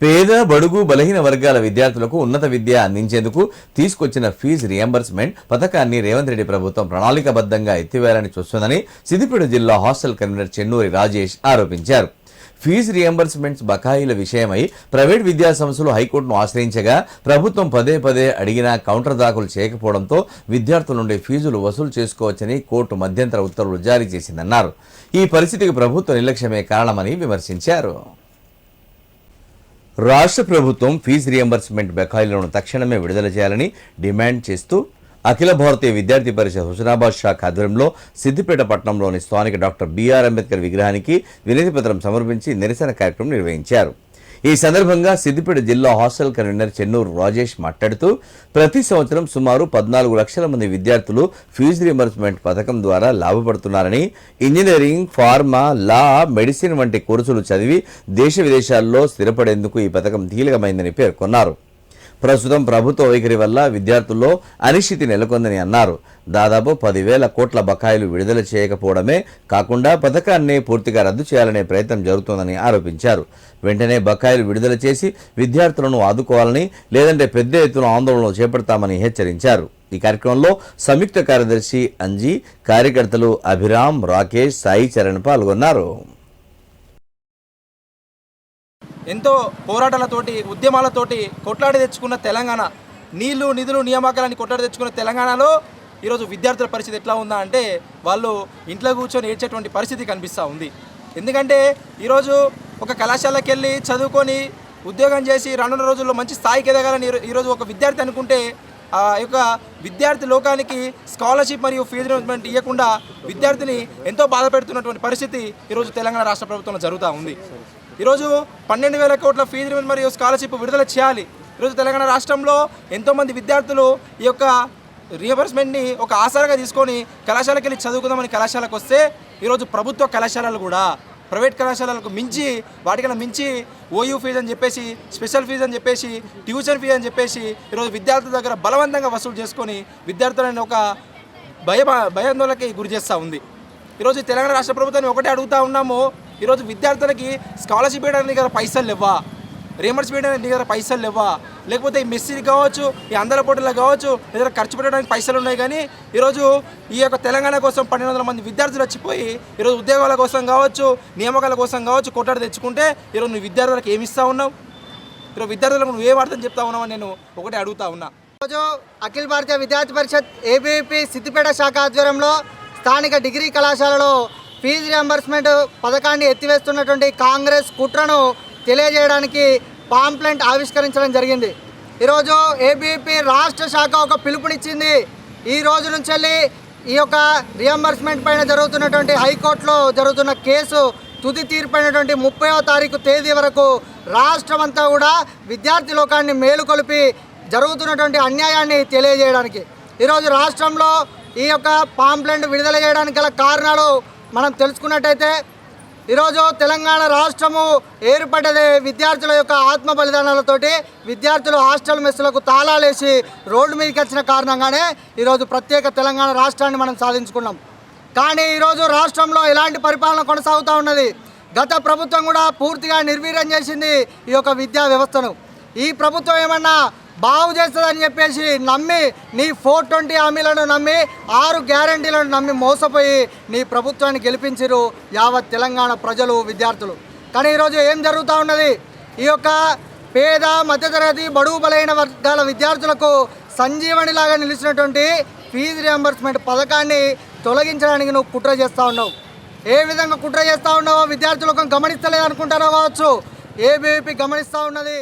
పేద బడుగు బలహీన వర్గాల విద్యార్థులకు ఉన్నత విద్య అందించేందుకు తీసుకొచ్చిన ఫీజు రియంబర్స్మెంట్ పథకాన్ని రేవంత్ రెడ్డి ప్రభుత్వం ప్రణాళికాబద్ధంగా ఎత్తివేయాలని చూస్తోందని సిద్దిపేట జిల్లా హాస్టల్ కన్వీనర్ చెన్నూరి రాజేష్ ఆరోపించారు. ఫీజు రియంబర్స్మెంట్స్ బకాయిల విషయమై ప్రైవేట్ విద్యాసంస్థలు హైకోర్టును ఆశ్రయించగా ప్రభుత్వం పదే పదే అడిగినా కౌంటర్ దాఖలు చేయకపోవడంతో విద్యార్థుల నుండి ఫీజులు వసూలు చేసుకోవచ్చని కోర్టు మధ్యంతర ఉత్తర్వులు జారీ చేసిందన్నారు. ఈ పరిస్థితికి ప్రభుత్వ నిర్లక్ష్యమే కారణమని విమర్శించారు. రాష్ట్ర ప్రభుత్వం ఫీజు రియంబర్స్మెంట్ బకాయిలను తక్షణమే విడుదల చేయాలని డిమాండ్ చేస్తూ అఖిల భారతీయ విద్యార్థి పరిషత్ హుస్నాబాద్ శాఖ ఆధ్వర్యంలో సిద్దిపేట పట్టణంలోని స్థానిక డాక్టర్ బిఆర్ అంబేద్కర్ విగ్రహానికి వినతి పత్రం సమర్పించి నిరసన కార్యక్రమం నిర్వహించారు. ఈ సందర్భంగా సిద్దిపేట జిల్లా హాస్టల్ కన్వీనర్ చెన్నూరు రాజేష్ మాట్లాడుతూ ప్రతి సంవత్సరం సుమారు 14 లక్షల మంది విద్యార్థులు ఫీజు రియంబర్స్మెంట్ పథకం ద్వారా లాభపడుతున్నారని, ఇంజనీరింగ్, ఫార్మా, లా, మెడిసిన్ వంటి కోర్సులు చదివి దేశ విదేశాల్లో స్థిరపడేందుకు ఈ పథకం కీలకమైందని పేర్కొన్నారు. ప్రస్తుతం ప్రభుత్వ వైఖరి వల్ల విద్యార్థుల్లో అనిశ్చితి నెలకొందని అన్నారు. దాదాపు 10,000 కోట్ల బకాయిలు విడుదల చేయకపోవడమే కాకుండా పథకాన్ని పూర్తిగా రద్దు చేయాలనే ప్రయత్నం జరుగుతోందని ఆరోపించారు. వెంటనే బకాయిలు విడుదల చేసి విద్యార్థులను ఆదుకోవాలని, లేదంటే పెద్ద ఎత్తున ఆందోళనలు చేపడతామని హెచ్చరించారు. ఈ కార్యక్రమంలో సంయుక్త కార్యదర్శి అంజీ, కార్యకర్తలు అభిరామ్, రాకేష్, సాయి చరణ్ పాల్గొన్నారు. ఎంతో పోరాటాలతోటి, ఉద్యమాలతోటి కొట్లాడి తెచ్చుకున్న తెలంగాణ, నీళ్లు, నిధులు, నియామకాలని కొట్లాడి తెచ్చుకున్న తెలంగాణలో ఈరోజు విద్యార్థుల పరిస్థితి ఎట్లా ఉందా అంటే వాళ్ళు ఇంట్లో కూర్చొని ఏడ్చేటువంటి పరిస్థితి కనిపిస్తూ ఉంది. ఎందుకంటే ఈరోజు ఒక కళాశాలకు వెళ్ళి చదువుకొని ఉద్యోగం చేసి రానున్న రోజుల్లో మంచి స్థాయికి ఎదగాలని ఈరోజు ఒక విద్యార్థి అనుకుంటే ఆ యొక్క విద్యార్థి లోకానికి స్కాలర్షిప్ మరియు ఫీజు రియంబర్స్మెంట్ ఇవ్వకుండా విద్యార్థిని ఎంతో బాధ పెడుతున్నటువంటి పరిస్థితి ఈరోజు తెలంగాణ రాష్ట్ర ప్రభుత్వంలో జరుగుతూ ఉంది. ఈరోజు 12,000 కోట్ల ఫీజు రియంబర్స్మెంట్ మరియు స్కాలర్షిప్ విడుదల చేయాలి. ఈరోజు తెలంగాణ రాష్ట్రంలో ఎంతోమంది విద్యార్థులు ఈ యొక్క రియంబర్స్మెంట్ని ఒక ఆసరాగా తీసుకొని కళాశాలకు వెళ్ళి చదువుకుందామని కళాశాలకు వస్తే ఈరోజు ప్రభుత్వ కళాశాలలు కూడా ప్రైవేట్ కళాశాలలకు మించి, వాటికన్నా మించి ఓయూ ఫీజు అని చెప్పేసి, స్పెషల్ ఫీజు అని చెప్పేసి, ట్యూషన్ ఫీజు అని చెప్పేసి ఈరోజు విద్యార్థుల దగ్గర బలవంతంగా వసూలు చేసుకొని విద్యార్థులను ఒక భయాందోళనకి గురి చేస్తూ ఉంది. ఈరోజు తెలంగాణ రాష్ట్ర ప్రభుత్వాన్ని ఒకటే అడుగుతూ ఉన్నాము, ఈరోజు విద్యార్థులకి స్కాలర్షిప్ ఇవ్వడానికి దగ్గర పైసలు లేవా, రియంబర్స్ చేయడానికి దగ్గర పైసలు లేవా, లేకపోతే ఈ మెస్సీలు కావచ్చు, ఈ అందల పోటీలు కావచ్చు, లేదా ఖర్చు పెట్టడానికి పైసలు ఉన్నాయి. కానీ ఈరోజు ఈ యొక్క తెలంగాణ కోసం 1,200 మంది విద్యార్థులు వచ్చిపోయి ఈరోజు ఉద్యోగాల కోసం కావచ్చు, నియామకాల కోసం కావచ్చు కొట్లాడి తెచ్చుకుంటే ఈరోజు నువ్వు విద్యార్థులకు ఏమి ఇస్తూ ఉన్నావు? ఈరోజు విద్యార్థులకు నువ్వు ఏం అర్థం చెప్తా ఉన్నావు అని నేను ఒకటే అడుగుతా ఉన్నా. ఈరోజు అఖిల భారతీయ విద్యార్థి పరిషత్ ఏబీవీపీ సిద్దిపేట శాఖ ఆధ్వర్యంలో స్థానిక డిగ్రీ కళాశాలలో ఫీజు రియంబర్స్మెంట్ పథకాన్ని ఎత్తివేస్తున్నటువంటి కాంగ్రెస్ కుట్రను తెలియజేయడానికి పాంప్లెంట్ ఆవిష్కరించడం జరిగింది. ఈరోజు ఏబీవీపీ రాష్ట్ర శాఖ ఒక పిలుపునిచ్చింది. ఈ రోజు నుంచి వెళ్ళి ఈ యొక్క రియంబర్స్మెంట్ పైన జరుగుతున్నటువంటి హైకోర్టులో జరుగుతున్న కేసు తుది తీర్పైనటువంటి 30వ తారీఖు తేదీ వరకు రాష్ట్రం అంతా కూడా విద్యార్థి లోకాన్ని మేలుకొలిపి జరుగుతున్నటువంటి అన్యాయాన్ని తెలియజేయడానికి ఈరోజు రాష్ట్రంలో ఈ యొక్క పాంప్లెంట్ విడుదల చేయడానికి గల కారణాలు మనం తెలుసుకున్నట్టయితే ఈరోజు తెలంగాణ రాష్ట్రము ఏర్పడ్డదే విద్యార్థుల యొక్క ఆత్మ బలిదానాలతోటి. విద్యార్థులు హాస్టల్ మెస్సులకు తాళాలేసి రోడ్డు మీదకి వచ్చిన కారణంగానే ఈరోజు ప్రత్యేక తెలంగాణ రాష్ట్రాన్ని మనం సాధించుకున్నాం. కానీ ఈరోజు రాష్ట్రంలో ఎలాంటి పరిపాలన కొనసాగుతూ ఉన్నది. గత ప్రభుత్వం కూడా పూర్తిగా నిర్వీర్యం చేసింది ఈ యొక్క విద్యా వ్యవస్థను. ఈ ప్రభుత్వం ఏమన్నా బాగు చేస్తుందని చెప్పేసి నమ్మి నీ 420 హామీలను నమ్మి 6 గ్యారంటీలను నమ్మి మోసపోయి నీ ప్రభుత్వాన్ని గెలిపించారు యావత్ తెలంగాణ ప్రజలు, విద్యార్థులు. కానీ ఈరోజు ఏం జరుగుతూ ఉన్నది? ఈ యొక్క పేద, మధ్యతరగతి, బడుగు బలైన వర్గాల విద్యార్థులకు సంజీవనిలాగా నిలిచినటువంటి ఫీజు రియంబర్స్మెంట్ పథకాన్ని తొలగించడానికి నువ్వు కుట్ర చేస్తూ ఉన్నావు. ఏ విధంగా కుట్ర చేస్తూ ఉన్నావో విద్యార్థులకు గమనిస్తలేదు అనుకుంటారో కావచ్చు, ఏబీవీపీ గమనిస్తూ ఉన్నది.